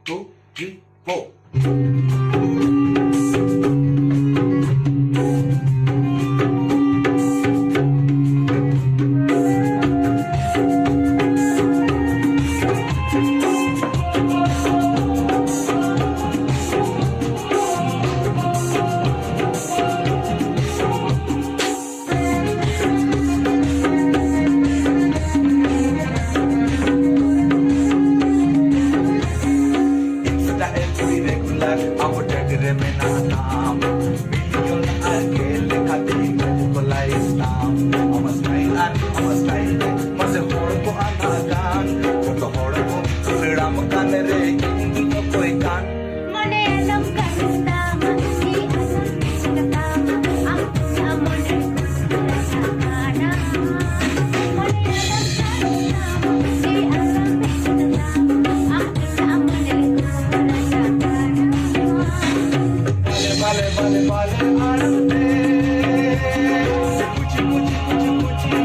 2, 3, 4. Our dagre mein na naam million agel khati kula islam our style maze hor ko anagan to hor ko ram kan re king koi kan mone alam kastam ni alam kastam akka mone kusana mone alam kastam ni alam kastam akka mone kusana Vale, vale, vale, आनंदे कुछ Mohabbatein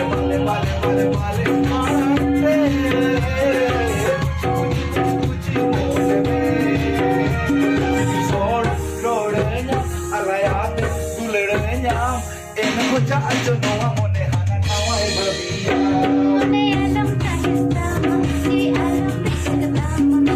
vale, vale, vale, vale, आनंदे कुछ मोहब्बते सोड लोड़ना अलायात दुलड़ना इनको चाचो नवा मोने हाना नवा बबिया mone alam kastam ni alam kastam akka mone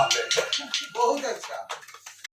बापरे बहुत अच्छा